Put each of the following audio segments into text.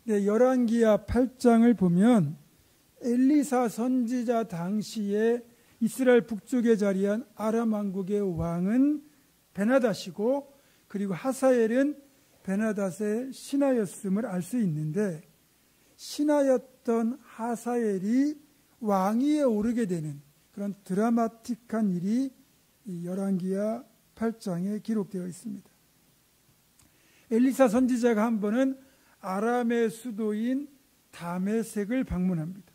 열왕기하 8장을 보면 엘리사 선지자 당시에 이스라엘 북쪽에 자리한 아람 왕국의 왕은 베나닷이고, 그리고 하사엘은 베나닷의 신하였음을 알 수 있는데, 신하였던 하사엘이 왕위에 오르게 되는 그런 드라마틱한 일이 이 열왕기하 8장에 기록되어 있습니다. 엘리사 선지자가 한 번은 아람의 수도인 다메섹을 방문합니다.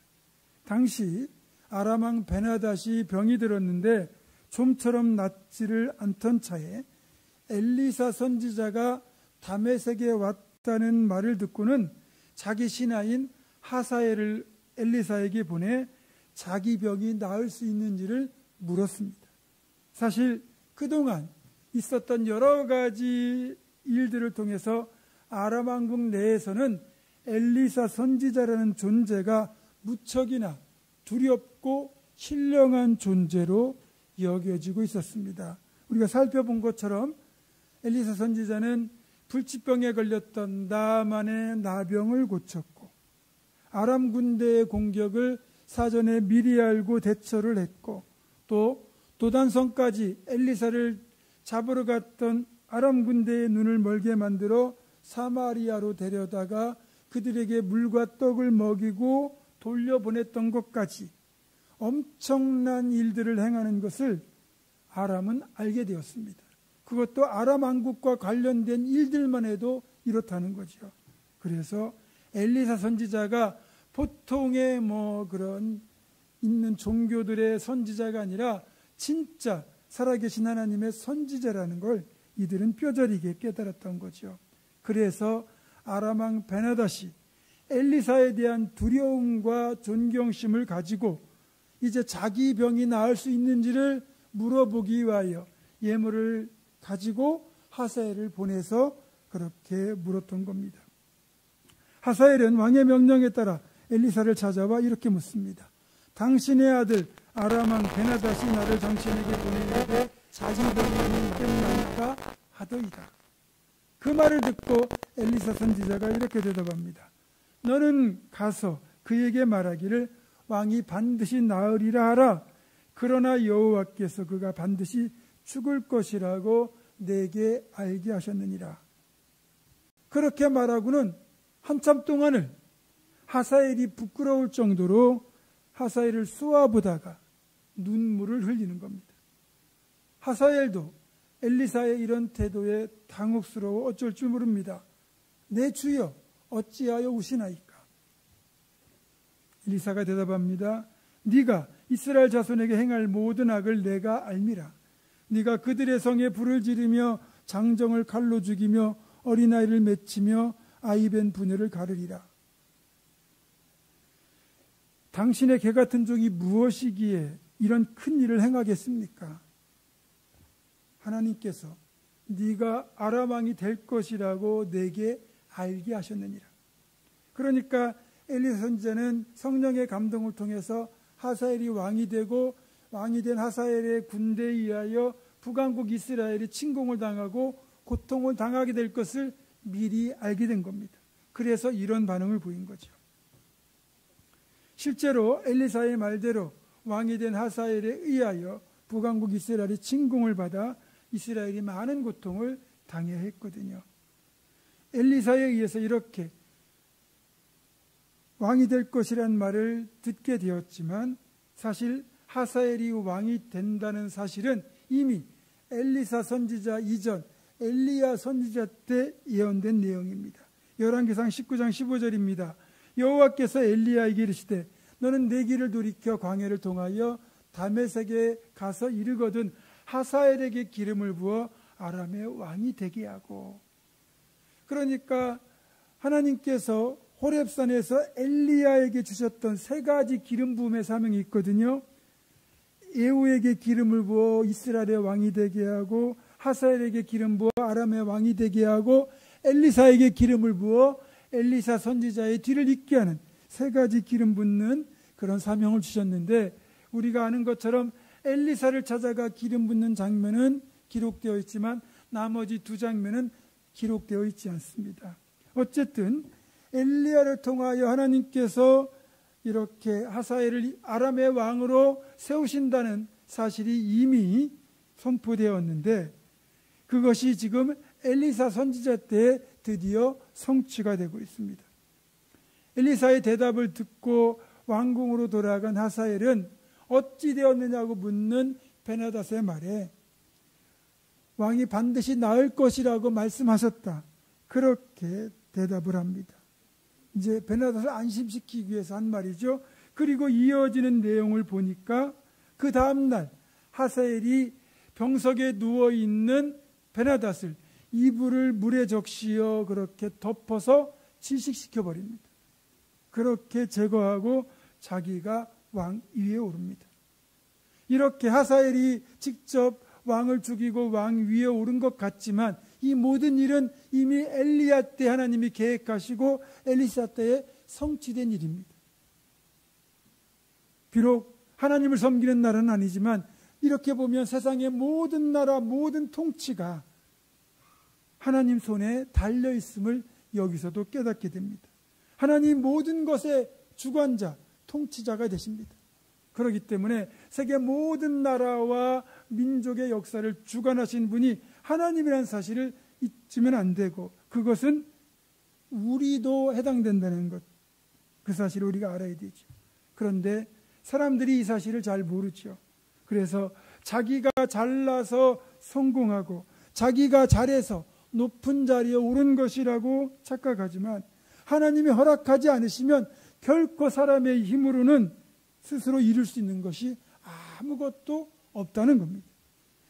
당시 아람 왕 베나닷이 병이 들었는데 좀처럼 낫지를 않던 차에 엘리사 선지자가 다메섹에 왔다는 말을 듣고는 자기 신하인 하사엘을 엘리사에게 보내 자기 병이 나을 수 있는지를 물었습니다. 사실 그동안 있었던 여러 가지 일들을 통해서 아람 왕국 내에서는 엘리사 선지자라는 존재가 무척이나 두렵고 신령한 존재로 여겨지고 있었습니다. 우리가 살펴본 것처럼 엘리사 선지자는 불치병에 걸렸던 나만의 나병을 고쳤고, 아람 군대의 공격을 사전에 미리 알고 대처를 했고, 또 도단성까지 엘리사를 잡으러 갔던 아람 군대의 눈을 멀게 만들어 사마리아로 데려다가 그들에게 물과 떡을 먹이고 돌려보냈던 것까지 엄청난 일들을 행하는 것을 아람은 알게 되었습니다. 그것도 아람 왕국과 관련된 일들만 해도 이렇다는 거죠. 그래서 엘리사 선지자가 보통의 그런 있는 종교들의 선지자가 아니라 진짜 살아계신 하나님의 선지자라는 걸 이들은 뼈저리게 깨달았던 거죠. 그래서 아람 왕 베나닷이 엘리사에 대한 두려움과 존경심을 가지고 이제 자기 병이 나을 수 있는지를 물어보기 위하여 예물을 가지고 하사엘을 보내서 그렇게 물었던 겁니다. 하사엘은 왕의 명령에 따라 엘리사를 찾아와 이렇게 묻습니다. 당신의 아들 아람 왕 베나닷이 나를 당신에게 보내려고 자기 병이 깼나이까 하더이다. 그 말을 듣고 엘리사 선지자가 이렇게 대답합니다. 너는 가서 그에게 말하기를 왕이 반드시 나으리라 하라. 그러나 여호와께서 그가 반드시 죽을 것이라고 내게 알게 하셨느니라. 그렇게 말하고는 한참 동안을 하사엘이 부끄러울 정도로 하사엘을 쏘아보다가 눈물을 흘리는 겁니다. 하사엘도 엘리사의 이런 태도에 당혹스러워 어쩔 줄 모릅니다. 내 주여 어찌하여 우시나이까? 엘리사가 대답합니다. 네가 이스라엘 자손에게 행할 모든 악을 내가 알미라. 네가 그들의 성에 불을 지르며 장정을 칼로 죽이며 어린아이를 맺히며 아이벤 부녀를 가르리라. 당신의 개 같은 종이 무엇이기에 이런 큰 일을 행하겠습니까? 하나님께서 네가 아람 왕이 될 것이라고 내게 알게 하셨느니라. 그러니까 엘리사 선지자는 성령의 감동을 통해서 하사엘이 왕이 되고 왕이 된 하사엘의 군대에 의하여 북왕국 이스라엘이 침공을 당하고 고통을 당하게 될 것을 미리 알게 된 겁니다. 그래서 이런 반응을 보인 거죠. 실제로 엘리사의 말대로 왕이 된 하사엘에 의하여 북왕국 이스라엘이 침공을 받아 이스라엘이 많은 고통을 당해야 했거든요. 엘리사에 의해서 이렇게 왕이 될 것이란 말을 듣게 되었지만 사실 하사엘이 왕이 된다는 사실은 이미 엘리사 선지자 이전 엘리야 선지자 때 예언된 내용입니다. 열왕기상 19장 15절입니다. 여호와께서 엘리야에게 이르시되 너는 내 길을 돌이켜 광야를 통하여 다메섹에 가서 이르거든 하사엘에게 기름을 부어 아람의 왕이 되게 하고. 그러니까 하나님께서 호렙산에서 엘리야에게 주셨던 세 가지 기름 부음의 사명이 있거든요. 예후에게 기름을 부어 이스라엘의 왕이 되게 하고, 하사엘에게 기름 부어 아람의 왕이 되게 하고, 엘리사에게 기름을 부어 엘리사 선지자의 뒤를 잇게 하는 세 가지 기름 붓는 그런 사명을 주셨는데, 우리가 아는 것처럼 엘리사를 찾아가 기름 붓는 장면은 기록되어 있지만 나머지 두 장면은 기록되어 있지 않습니다. 어쨌든 엘리야를 통하여 하나님께서 이렇게 하사엘을 아람의 왕으로 세우신다는 사실이 이미 선포되었는데 그것이 지금 엘리사 선지자 때 드디어 성취가 되고 있습니다. 엘리사의 대답을 듣고 왕궁으로 돌아간 하사엘은 어찌 되었느냐고 묻는 베나닷의 말에 왕이 반드시 나을 것이라고 말씀하셨다. 그렇게 대답을 합니다. 이제 베나닷을 안심시키기 위해서 한 말이죠. 그리고 이어지는 내용을 보니까 그 다음날 하사엘이 병석에 누워있는 베나닷을 이불을 물에 적시어 그렇게 덮어서 질식시켜버립니다. 그렇게 제거하고 자기가 왕 위에 오릅니다. 이렇게 하사엘이 직접 왕을 죽이고 왕 위에 오른 것 같지만 이 모든 일은 이미 엘리야 때 하나님이 계획하시고 엘리사 때에 성취된 일입니다. 비록 하나님을 섬기는 나라는 아니지만 이렇게 보면 세상의 모든 나라, 모든 통치가 하나님 손에 달려있음을 여기서도 깨닫게 됩니다. 하나님 모든 것의 주관자, 통치자가 되십니다. 그렇기 때문에 세계 모든 나라와 민족의 역사를 주관하신 분이 하나님이라는 사실을 잊으면 안 되고 그것은 우리도 해당된다는 것, 그 사실을 우리가 알아야 되죠. 그런데 사람들이 이 사실을 잘 모르죠. 그래서 자기가 잘나서 성공하고 자기가 잘해서 높은 자리에 오른 것이라고 착각하지만 하나님이 허락하지 않으시면 결코 사람의 힘으로는 스스로 이룰 수 있는 것이 아무것도 없다는 겁니다.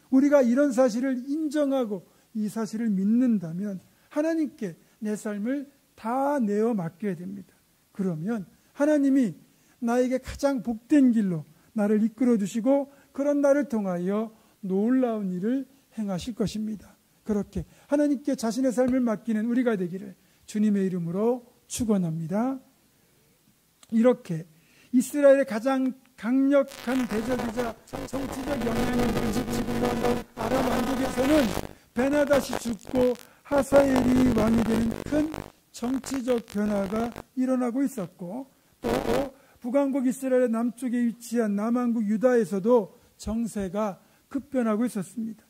우리가 이런 사실을 인정하고 이 사실을 믿는다면 하나님께 내 삶을 다 내어 맡겨야 됩니다. 그러면 하나님이 나에게 가장 복된 길로 나를 이끌어 주시고 그런 나를 통하여 놀라운 일을 행하실 것입니다. 그렇게 하나님께 자신의 삶을 맡기는 우리가 되기를 주님의 이름으로 축원합니다. 이렇게 이스라엘의 가장 강력한 대적이자 정치적 영향력을 미치고 있는 아람 왕국에서는 베나닷이 죽고 하사엘이 왕이 되는 큰 정치적 변화가 일어나고 있었고 또 북왕국 이스라엘의 남쪽에 위치한 남왕국 유다에서도 정세가 급변하고 있었습니다.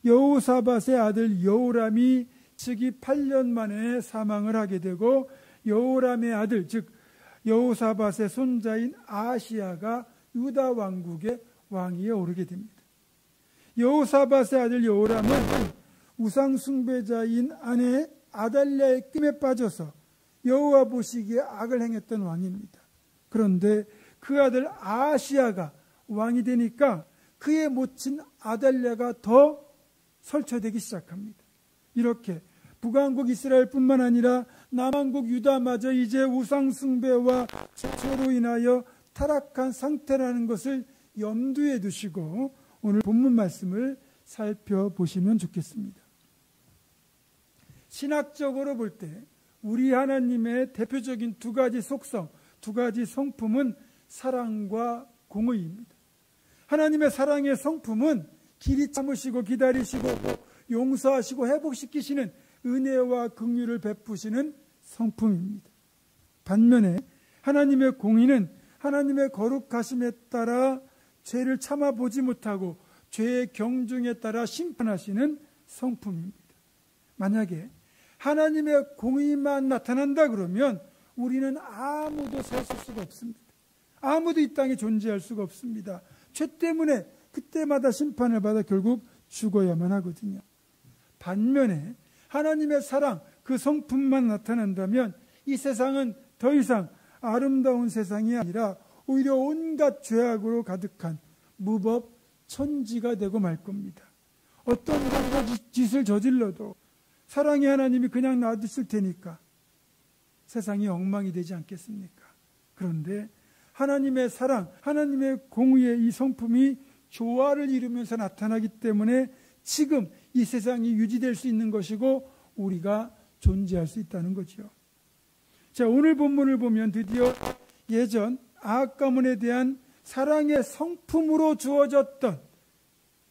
여호사밧의 아들 여호람이 즉위 8년 만에 사망을 하게 되고 여호람의 아들 즉 여호사밧의 손자인 아하시야가 유다 왕국의 왕위에 오르게 됩니다. 여호사밧의 아들 여호람은 우상 숭배자인 아내 아달랴의 낌에 빠져서 여호와 보시기에 악을 행했던 왕입니다. 그런데 그 아들 아하시야가 왕이 되니까 그의 모친 아달랴가 더 설쳐되기 시작합니다. 이렇게 북왕국 이스라엘뿐만 아니라 남왕국 유다마저 이제 우상 숭배와 죄로 인하여 타락한 상태라는 것을 염두에 두시고 오늘 본문 말씀을 살펴보시면 좋겠습니다. 신학적으로 볼 때 우리 하나님의 대표적인 두 가지 속성, 두 가지 성품은 사랑과 공의입니다. 하나님의 사랑의 성품은 길이 참으시고 기다리시고 용서하시고 회복시키시는 은혜와 긍휼을 베푸시는 성품입니다. 반면에 하나님의 공의는 하나님의 거룩하심에 따라 죄를 참아보지 못하고 죄의 경중에 따라 심판하시는 성품입니다. 만약에 하나님의 공의만 나타난다 그러면 우리는 아무도 살 수가 없습니다. 아무도 이 땅에 존재할 수가 없습니다. 죄 때문에 그때마다 심판을 받아 결국 죽어야만 하거든요. 반면에 하나님의 사랑, 그 성품만 나타난다면 이 세상은 더 이상 아름다운 세상이 아니라 오히려 온갖 죄악으로 가득한 무법 천지가 되고 말 겁니다. 어떤 짓을 저질러도 사랑의 하나님이 그냥 놔두실 테니까 세상이 엉망이 되지 않겠습니까? 그런데 하나님의 사랑, 하나님의 공의의 이 성품이 조화를 이루면서 나타나기 때문에 지금 이 세상이 유지될 수 있는 것이고 우리가 존재할 수 있다는 거죠. 자, 오늘 본문을 보면 드디어 예전 아합 가문에 대한 사랑의 성품으로 주어졌던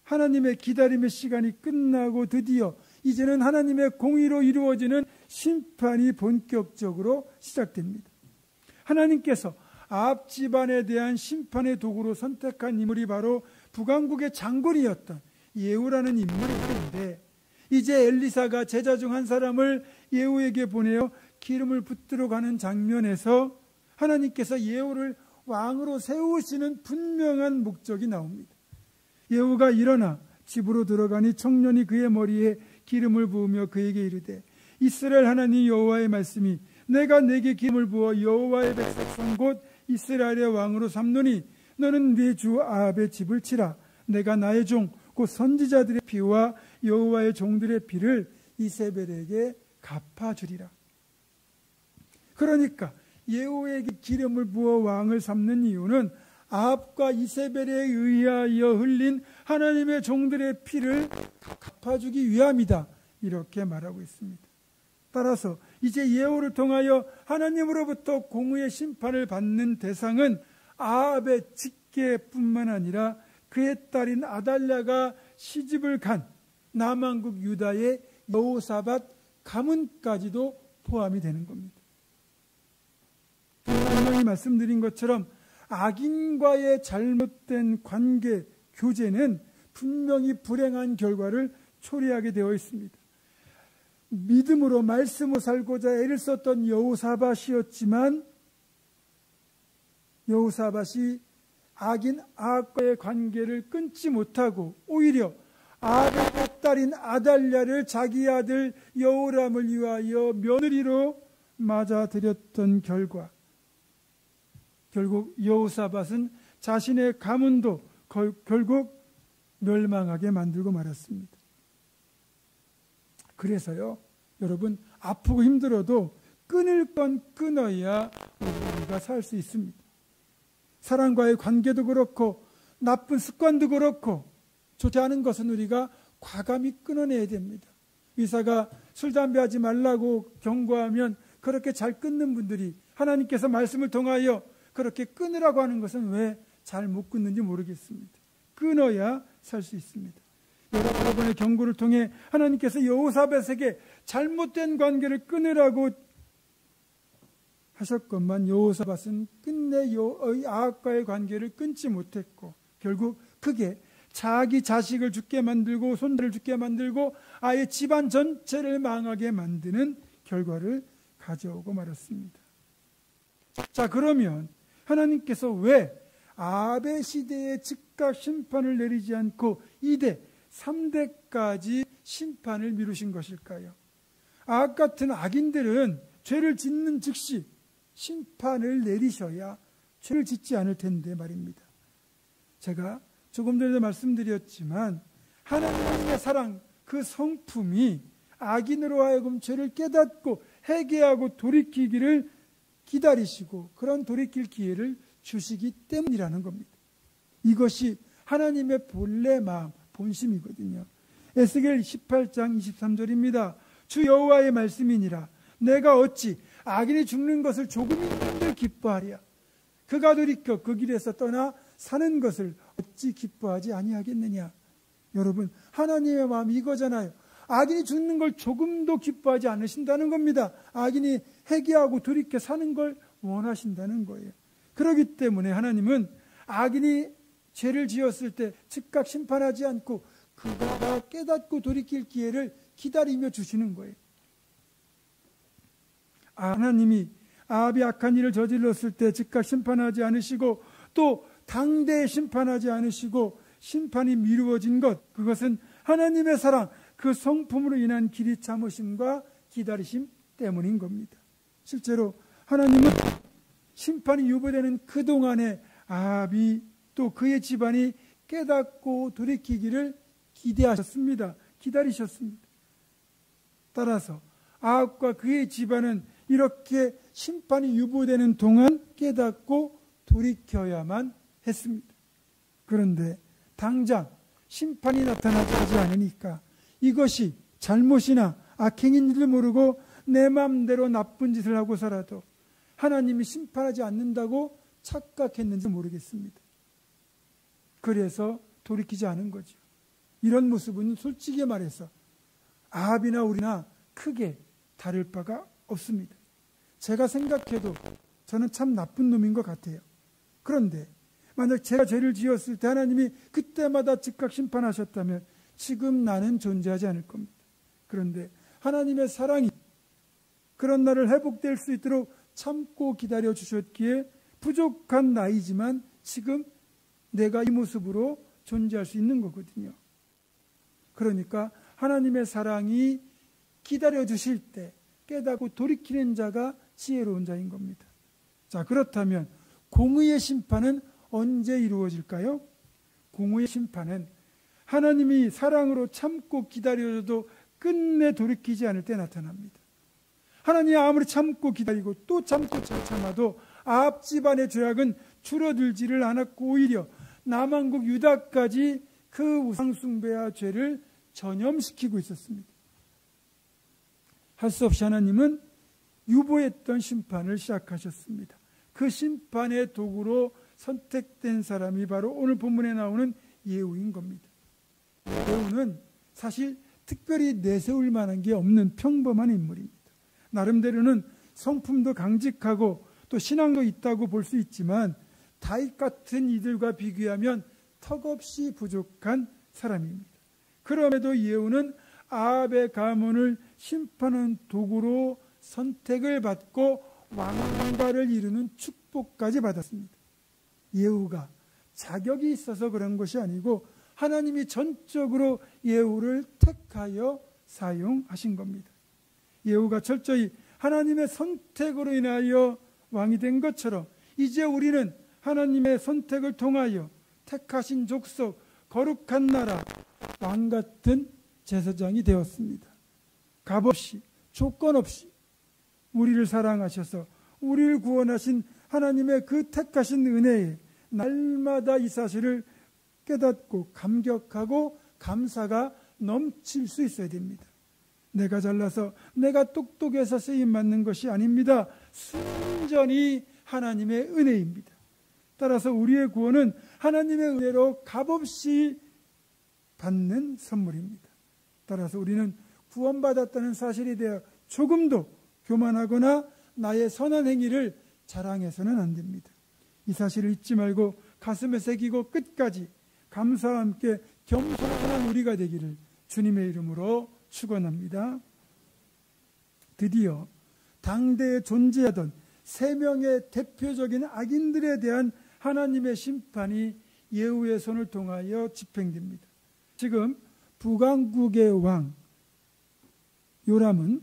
하나님의 기다림의 시간이 끝나고 드디어 이제는 하나님의 공의로 이루어지는 심판이 본격적으로 시작됩니다. 하나님께서 아합 집안에 대한 심판의 도구로 선택한 인물이 바로 북왕국의 장군이었던 예후라는 인물인데, 이제 엘리사가 제자 중 한 사람을 예후에게 보내어 기름을 붓들어 가는 장면에서 하나님께서 예후를 왕으로 세우시는 분명한 목적이 나옵니다. 예후가 일어나 집으로 들어가니 청년이 그의 머리에 기름을 부으며 그에게 이르되, 이스라엘 하나님 여호와의 말씀이 내가 내게 기름을 부어 여호와의 백성 곧 이스라엘의 왕으로 삼노니 너는 네 주 아합의 집을 치라. 내가 나의 종 곧 선지자들의 피와 여호와의 종들의 피를 이세벨에게 갚아주리라. 그러니까 예후에게 기름을 부어 왕을 삼는 이유는 아합과 이세벨에 의하여 흘린 하나님의 종들의 피를 갚아주기 위함이다, 이렇게 말하고 있습니다. 따라서 이제 예후를 통하여 하나님으로부터 공의의 심판을 받는 대상은 아합의 직계뿐만 아니라 그의 딸인 아달랴가 시집을 간 남왕국 유다의 여호사밧 가문까지도 포함이 되는 겁니다. 분명히 말씀드린 것처럼 악인과의 잘못된 관계, 교제는 분명히 불행한 결과를 초래하게 되어 있습니다. 믿음으로 말씀으로 살고자 애를 썼던 여호사밧이었지만 여호사밧이 악인 아합과의 관계를 끊지 못하고 오히려 아합의 딸인 아달랴를 자기 아들 여호람을 위하여 며느리로 맞아들였던 결과 결국 여호사밧은 자신의 가문도 결국 멸망하게 만들고 말았습니다. 그래서요, 여러분, 아프고 힘들어도 끊을 건 끊어야 우리가 살 수 있습니다. 사람과의 관계도 그렇고 나쁜 습관도 그렇고 좋지 않은 것은 우리가 과감히 끊어내야 됩니다. 의사가 술, 담배 하지 말라고 경고하면 그렇게 잘 끊는 분들이 하나님께서 말씀을 통하여 그렇게 끊으라고 하는 것은 왜 잘 못 끊는지 모르겠습니다. 끊어야 살 수 있습니다. 여러분의 경고를 통해 하나님께서 여호사밧에게 잘못된 관계를 끊으라고 하셨건만 여호사밧은 끝내 아합과의 관계를 끊지 못했고 결국 그게 자기 자식을 죽게 만들고 손자를 죽게 만들고 아예 집안 전체를 망하게 만드는 결과를 가져오고 말았습니다. 자, 그러면 하나님께서 왜 아합의 시대에 즉각 심판을 내리지 않고 2대, 3대까지 심판을 미루신 것일까요? 아합 같은 악인들은 죄를 짓는 즉시 심판을 내리셔야 죄를 짓지 않을 텐데 말입니다. 제가 조금 전에도 말씀드렸지만 하나님의 사랑, 그 성품이 악인으로 하여금 죄를 깨닫고 회개하고 돌이키기를 기다리시고 그런 돌이킬 기회를 주시기 때문이라는 겁니다. 이것이 하나님의 본래 마음, 본심이거든요. 에스겔 18장 23절입니다. 주 여호와의 말씀이니라. 내가 어찌 악인이 죽는 것을 조금이라도 기뻐하랴. 그가 돌이켜 그 길에서 떠나 사는 것을 어찌 기뻐하지 아니하겠느냐. 여러분, 하나님의 마음이 이거잖아요. 악인이 죽는 걸 조금도 기뻐하지 않으신다는 겁니다. 악인이 회개하고 돌이켜 사는 걸 원하신다는 거예요. 그렇기 때문에 하나님은 악인이 죄를 지었을 때 즉각 심판하지 않고 그가 깨닫고 돌이킬 기회를 기다리며 주시는 거예요. 하나님이 아합이 악한 일을 저질렀을 때 즉각 심판하지 않으시고 또 당대에 심판하지 않으시고 심판이 미루어진 것, 그것은 하나님의 사랑, 그 성품으로 인한 길이 참으심과 기다리심 때문인 겁니다. 실제로 하나님은 심판이 유보되는 그동안에 아합이 또 그의 집안이 깨닫고 돌이키기를 기대하셨습니다. 기다리셨습니다. 따라서 아합과 그의 집안은 이렇게 심판이 유보되는 동안 깨닫고 돌이켜야만 했습니다. 그런데 당장 심판이 나타나지 않으니까 이것이 잘못이나 악행인 줄 모르고 내 마음대로 나쁜 짓을 하고 살아도 하나님이 심판하지 않는다고 착각했는지 모르겠습니다. 그래서 돌이키지 않은 거죠. 이런 모습은 솔직히 말해서 아합이나 우리나 크게 다를 바가 없습니다. 제가 생각해도 저는 참 나쁜 놈인 것 같아요. 그런데 만약 제가 죄를 지었을 때 하나님이 그때마다 즉각 심판하셨다면 지금 나는 존재하지 않을 겁니다. 그런데 하나님의 사랑이 그런 날을 회복될 수 있도록 참고 기다려 주셨기에 부족한 나이지만 지금 내가 이 모습으로 존재할 수 있는 거거든요. 그러니까 하나님의 사랑이 기다려 주실 때 깨닫고 돌이키는 자가 지혜로운 자인 겁니다. 자, 그렇다면 공의의 심판은 언제 이루어질까요? 공의의 심판은 하나님이 사랑으로 참고 기다려도 끝내 돌이키지 않을 때 나타납니다. 하나님이 아무리 참고 기다리고 또 참고 참아도 아합 집안의 죄악은 줄어들지를 않았고 오히려 남한국 유다까지 그 우상숭배와 죄를 전염시키고 있었습니다. 할 수 없이 하나님은 유보했던 심판을 시작하셨습니다. 그 심판의 도구로 선택된 사람이 바로 오늘 본문에 나오는 예후인 겁니다. 예후는 사실 특별히 내세울 만한 게 없는 평범한 인물입니다. 나름대로는 성품도 강직하고 또 신앙도 있다고 볼 수 있지만 다윗 같은 이들과 비교하면 턱없이 부족한 사람입니다. 그럼에도 예후는 아합의 가문을 심판하는 도구로 선택을 받고 왕가를 이루는 축복까지 받았습니다. 예후가 자격이 있어서 그런 것이 아니고 하나님이 전적으로 예후를 택하여 사용하신 겁니다. 예후가 철저히 하나님의 선택으로 인하여 왕이 된 것처럼 이제 우리는 하나님의 선택을 통하여 택하신 족속, 거룩한 나라, 왕 같은 제사장이 되었습니다. 값없이, 조건 없이 우리를 사랑하셔서 우리를 구원하신 하나님의 그 택하신 은혜에 날마다 이 사실을 깨닫고 감격하고 감사가 넘칠 수 있어야 됩니다. 내가 잘나서 내가 똑똑해서 쓰임받는 것이 아닙니다. 순전히 하나님의 은혜입니다. 따라서 우리의 구원은 하나님의 은혜로 값없이 받는 선물입니다. 따라서 우리는 구원받았다는 사실에 대해 조금도 교만하거나 나의 선한 행위를 자랑해서는 안 됩니다. 이 사실을 잊지 말고 가슴에 새기고 끝까지 감사와 함께 겸손한 우리가 되기를 주님의 이름으로 축원합니다. 드디어 당대에 존재하던 세 명의 대표적인 악인들에 대한 하나님의 심판이 예후의 손을 통하여 집행됩니다. 지금 북왕국의 왕 요람은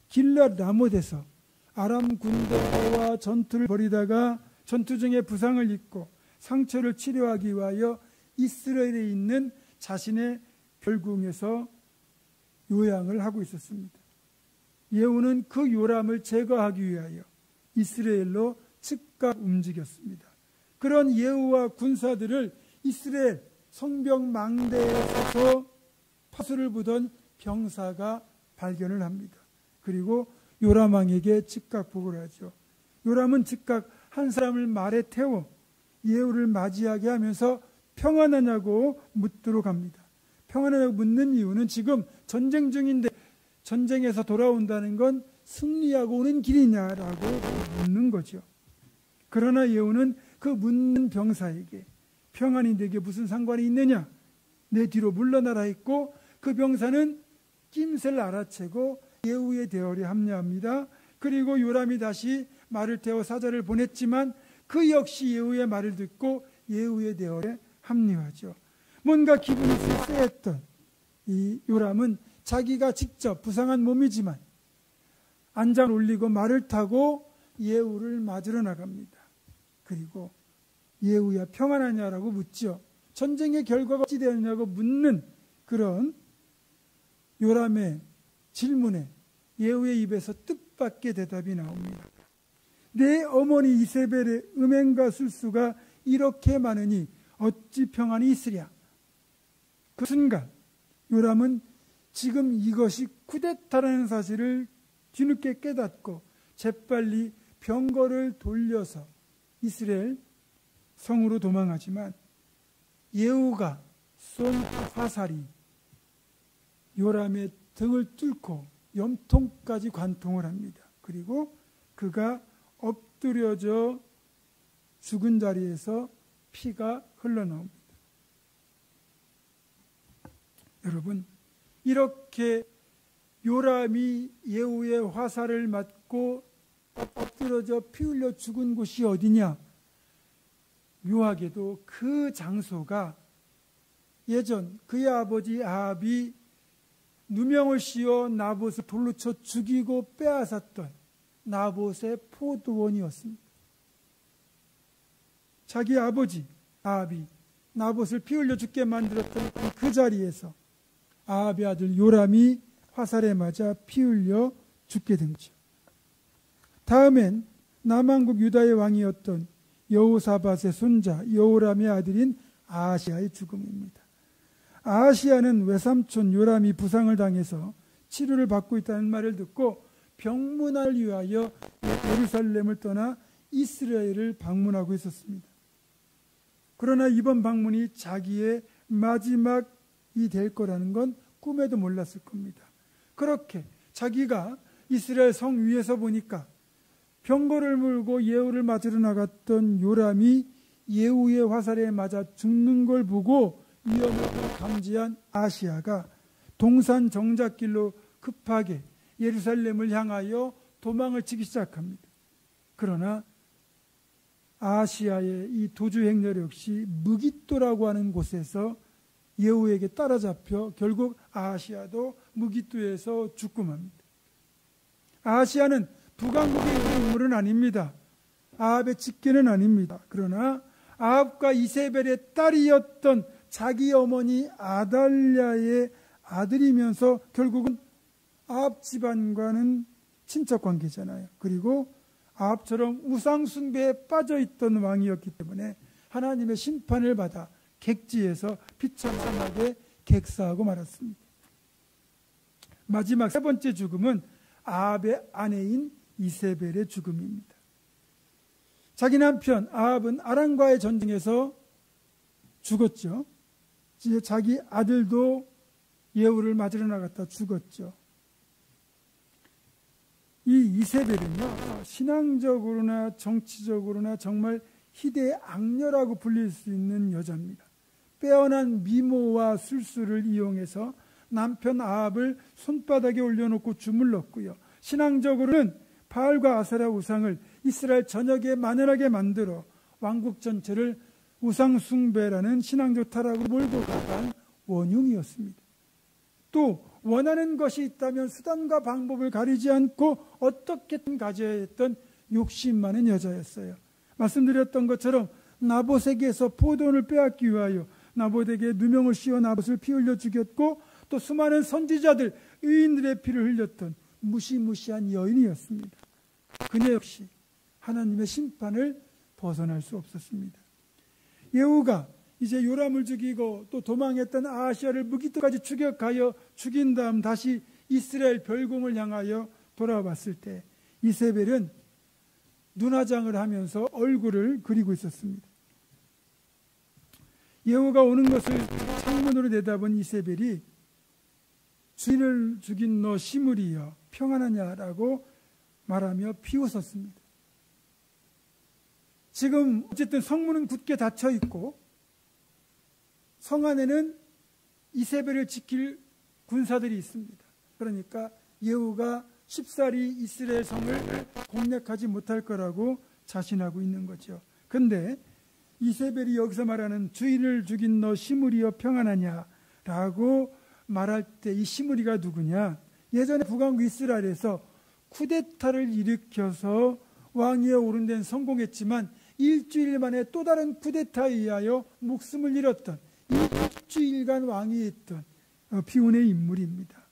길랏 라못에서 아람 군대와 전투를 벌이다가 전투 중에 부상을 입고 상처를 치료하기 위하여 이스라엘에 있는 자신의 별궁에서 요양을 하고 있었습니다. 예후는 그 요람을 제거하기 위하여 이스라엘로 즉각 움직였습니다. 그런 예후와 군사들을 이스라엘 성벽 망대에 서서 파수를 부던 병사가 발견을 합니다. 그리고 요람 왕에게 즉각 보고를 하죠. 요람은 즉각 한 사람을 말에 태워 예후를 맞이하게 하면서 평안하냐고 묻도록 합니다. 평안하냐고 묻는 이유는 지금 전쟁 중인데 전쟁에서 돌아온다는 건 승리하고 오는 길이냐라고 묻는 거죠. 그러나 예후는 그 묻는 병사에게 평안이 내게 무슨 상관이 있느냐, 내 뒤로 물러나라 했고 그 병사는 낌새를 알아채고 예후의 대열에 합류합니다. 그리고 요람이 다시 말을 태워 사자를 보냈지만 그 역시 예후의 말을 듣고 예후의 대열에 합류하죠. 뭔가 기분이 쎄했던 이 요람은 자기가 직접 부상한 몸이지만 안장을 올리고 말을 타고 예후를 맞으러 나갑니다. 그리고 예후야 평안하냐라고 묻죠. 전쟁의 결과가 어찌 되었냐고 묻는 그런 요람의 질문에 예후의 입에서 뜻밖의 대답이 나옵니다. 내 어머니 이세벨의 음행과 술수가 이렇게 많으니 어찌 평안이 있으랴. 그 순간 요람은 지금 이것이 쿠데타라는 사실을 뒤늦게 깨닫고 재빨리 병거를 돌려서 이스라엘 성으로 도망하지만 예후가 쏜 화살이 요람의 등을 뚫고 염통까지 관통을 합니다. 그리고 그가 엎드려져 죽은 자리에서 피가 흘러나옵니다. 여러분, 이렇게 요람이 예후의 화살을 맞고 엎드려져 피 흘려 죽은 곳이 어디냐? 묘하게도 그 장소가 예전 그의 아버지 아합이 누명을 씌워 나봇을 돌로 쳐 죽이고 빼앗았던 나봇의 포도원이었습니다. 자기 아버지 아합이 나봇을 피 흘려 죽게 만들었던 그 자리에서 아합의 아들 요람이 화살에 맞아 피 흘려 죽게 된 거죠. 다음엔 남왕국 유다의 왕이었던 여호사밧의 손자 여호람의 아들인 아하시아의 죽음입니다. 아하시아는 외삼촌 요람이 부상을 당해서 치료를 받고 있다는 말을 듣고 병문안을 위하여 예루살렘을 떠나 이스라엘을 방문하고 있었습니다. 그러나 이번 방문이 자기의 마지막이 될 거라는 건 꿈에도 몰랐을 겁니다. 그렇게 자기가 이스라엘 성 위에서 보니까 병거를 물고 예후를 맞으러 나갔던 요람이 예후의 화살에 맞아 죽는 걸 보고 위험을 감지한 아하시아가 동산 정작길로 급하게 예루살렘을 향하여 도망을 치기 시작합니다. 그러나 아하시아의 이 도주 행렬 역시 무깃도라고 하는 곳에서 예후에게 따라잡혀 결국 아하시아도 무깃도에서 죽고 맙니다. 아하시아는 북왕국의 인물은 아닙니다. 아합의 직계는 아닙니다. 그러나 아합과 이세벨의 딸이었던 자기 어머니 아달랴의 아들이면서 결국은 아합 집안과는 친척 관계잖아요. 그리고 아합처럼 우상 숭배에 빠져있던 왕이었기 때문에 하나님의 심판을 받아 객지에서 비참하게 객사하고 말았습니다. 마지막 세 번째 죽음은 아합의 아내인 이세벨의 죽음입니다. 자기 남편 아합은 아람과의 전쟁에서 죽었죠. 이제 자기 아들도 예후를 맞으러 나갔다 죽었죠. 이 이세벨은요, 신앙적으로나 정치적으로나 정말 희대의 악녀라고 불릴 수 있는 여자입니다. 빼어난 미모와 술수를 이용해서 남편 아합을 손바닥에 올려놓고 주물렀고요. 신앙적으로는 바알과 아세라 우상을 이스라엘 전역에 만연하게 만들어 왕국 전체를 우상 숭배라는 신앙적 타락으로 몰고 가간 원흉이었습니다. 또 원하는 것이 있다면 수단과 방법을 가리지 않고 어떻게든 가져야 했던 욕심 많은 여자였어요. 말씀드렸던 것처럼 나봇에게서 포도원을 빼앗기 위하여 나봇에게 누명을 씌워 나봇을 피 흘려 죽였고 또 수많은 선지자들, 의인들의 피를 흘렸던 무시무시한 여인이었습니다. 그녀 역시 하나님의 심판을 벗어날 수 없었습니다. 예후가 이제 요람을 죽이고 또 도망했던 아하시아를 무기토까지 추격하여 죽인 다음 다시 이스라엘 별궁을 향하여 돌아왔을 때 이세벨은 눈화장을 하면서 얼굴을 그리고 있었습니다. 예후가 오는 것을 창문으로 내다본 이세벨이 주인을 죽인 너 시므리여 평안하냐라고 말하며 비웃었습니다. 지금 어쨌든 성문은 굳게 닫혀 있고 성 안에는 이세벨을 지킬 군사들이 있습니다. 그러니까 예후가 쉽사리 이스라엘 성을 공략하지 못할 거라고 자신하고 있는 거죠. 그런데 이세벨이 여기서 말하는 주인을 죽인 너 시므리여 평안하냐라고 말할 때 이 시므리가 누구냐? 예전에 북왕국 이스라엘에서 쿠데타를 일으켜서 왕위에 오른 데는 성공했지만 일주일 만에 또 다른 쿠데타에 의하여 목숨을 잃었던 일주일간 왕위에 있던 비운의 인물입니다.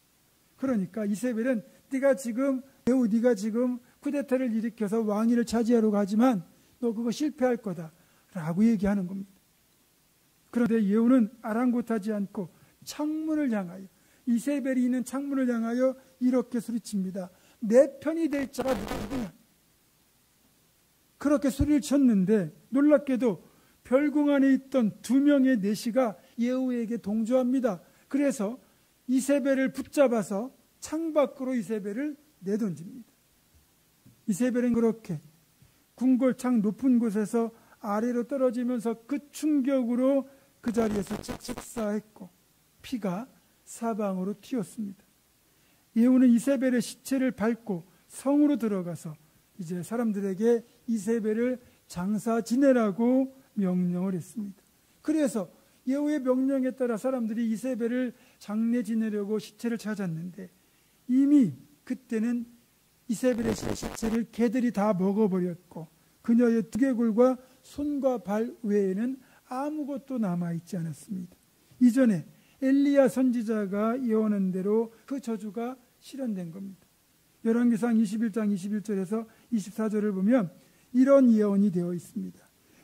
그러니까 이세벨은 네가 지금 쿠데타를 일으켜서 왕위를 차지하러 가지만 너 그거 실패할 거다 라고 얘기하는 겁니다. 그런데 예후는 아랑곳하지 않고 창문을 향하여 이세벨이 있는 창문을 향하여 이렇게 소리칩니다. 내 편이 될 자가 누구냐? 그렇게 소리를 쳤는데 놀랍게도 별궁 안에 있던 2명의 내시가 예후에게 동조합니다. 그래서 이세벨을 붙잡아서 창밖으로 이세벨을 내던집니다. 이세벨은 그렇게 궁궐창 높은 곳에서 아래로 떨어지면서 그 충격으로 그 자리에서 착착사했고 피가 사방으로 튀었습니다. 예후는 이세벨의 시체를 밟고 성으로 들어가서 이제 사람들에게 이세벨을 장사 지내라고 명령을 했습니다. 그래서 예후의 명령에 따라 사람들이 이세벨을 장례 지내려고 시체를 찾았는데 이미 그때는 이세벨의 시체를 개들이 다 먹어버렸고 그녀의 두개골과 손과 발 외에는 아무것도 남아있지 않았습니다. 이전에 엘리야 선지자가 예언한 대로 그 저주가 실현된 겁니다. 열왕기상 21장 21절에서 24절을 보면 이런 예언이 되어 있습니다.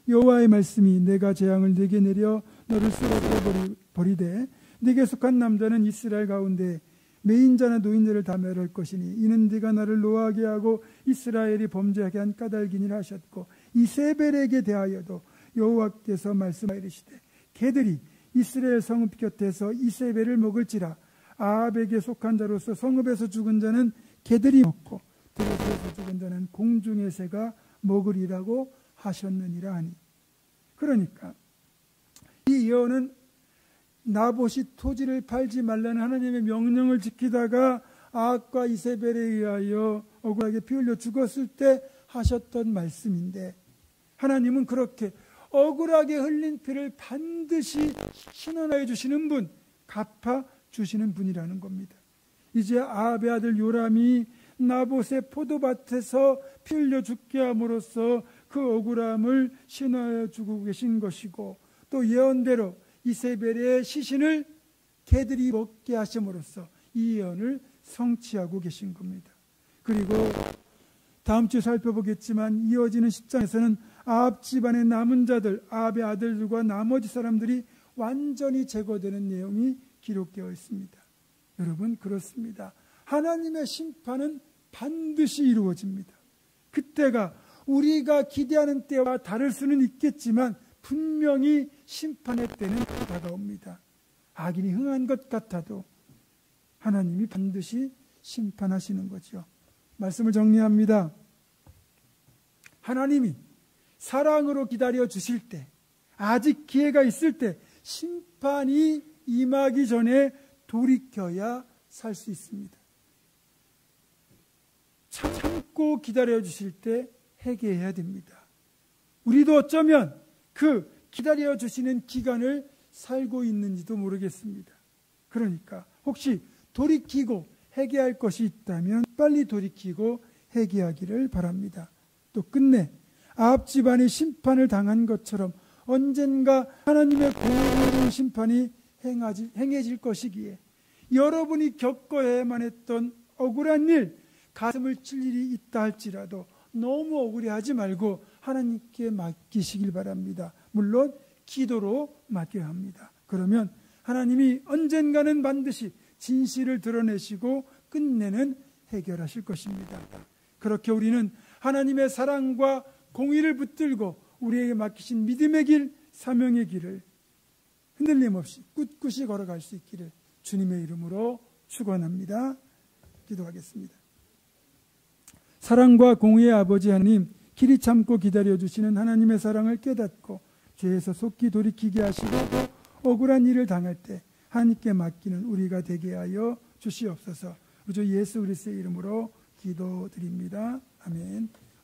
여호와의 말씀이 내가 재앙을 네게 내려 너를 쓰러뜨려 버리되 네게 속한 남자는 이스라엘 가운데 매인자나 노인자를 다 멸할 것이니 이는 네가 나를 노하게 하고 이스라엘이 범죄하게 한 까닭인 일 하셨고 이세벨에게 대하여도 여호와께서 말씀하시되 개들이 이스라엘 성읍 곁에서 이세벨을 먹을지라 아합에게 속한 자로서 성읍에서 죽은 자는 개들이 먹고 들에서 죽은 자는 공중의 새가 먹으리라고 하셨느니라 하니. 그러니까 이 예언은 나봇이 토지를 팔지 말라는 하나님의 명령을 지키다가 아합과 이세벨에 의하여 억울하게 피 흘려 죽었을 때 하셨던 말씀인데 하나님은 그렇게 억울하게 흘린 피를 반드시 신원하여 주시는 분, 갚아 주시는 분이라는 겁니다. 이제 아합의 아들 요람이 나봇의 포도밭에서 피 흘려 죽게 함으로써 그 억울함을 신원하여 주고 계신 것이고 또 예언대로 이세벨의 시신을 개들이 먹게 하심으로써 이 예언을 성취하고 계신 겁니다. 그리고 다음 주에 살펴보겠지만 이어지는 10장에서는 아합 집안의 남은 자들, 아합의 아들들과 나머지 사람들이 완전히 제거되는 내용이 기록되어 있습니다. 여러분 그렇습니다. 하나님의 심판은 반드시 이루어집니다. 그때가 우리가 기대하는 때와 다를 수는 있겠지만 분명히 심판의 때는 다가옵니다. 악인이 흥한 것 같아도 하나님이 반드시 심판하시는 거죠. 말씀을 정리합니다. 하나님이 사랑으로 기다려 주실 때, 아직 기회가 있을 때 심판이 임하기 전에 돌이켜야 살 수 있습니다. 참고 기다려 주실 때 회개해야 됩니다. 우리도 어쩌면 그 기다려 주시는 기간을 살고 있는지도 모르겠습니다. 그러니까 혹시 돌이키고 회개할 것이 있다면 빨리 돌이키고 회개하기를 바랍니다. 또 끝내 아합 집안이 심판을 당한 것처럼 언젠가 하나님의 공의로운 심판이 행해질 것이기에 여러분이 겪어야만 했던 억울한 일, 가슴을 칠 일이 있다 할지라도 너무 억울해하지 말고 하나님께 맡기시길 바랍니다. 물론 기도로 맡겨야 합니다. 그러면 하나님이 언젠가는 반드시 진실을 드러내시고 끝내는 해결하실 것입니다. 그렇게 우리는 하나님의 사랑과 공의를 붙들고 우리에게 맡기신 믿음의 길, 사명의 길을 흔들림 없이 꿋꿋이 걸어갈 수 있기를 주님의 이름으로 축원합니다. 기도하겠습니다. 사랑과 공의의 아버지 하나님, 길이 참고 기다려주시는 하나님의 사랑을 깨닫고 죄에서 속히 돌이키게 하시고 억울한 일을 당할 때 하나님께 맡기는 우리가 되게 하여 주시옵소서. 우리 주 예수 그리스도의 이름으로 기도드립니다. 아멘.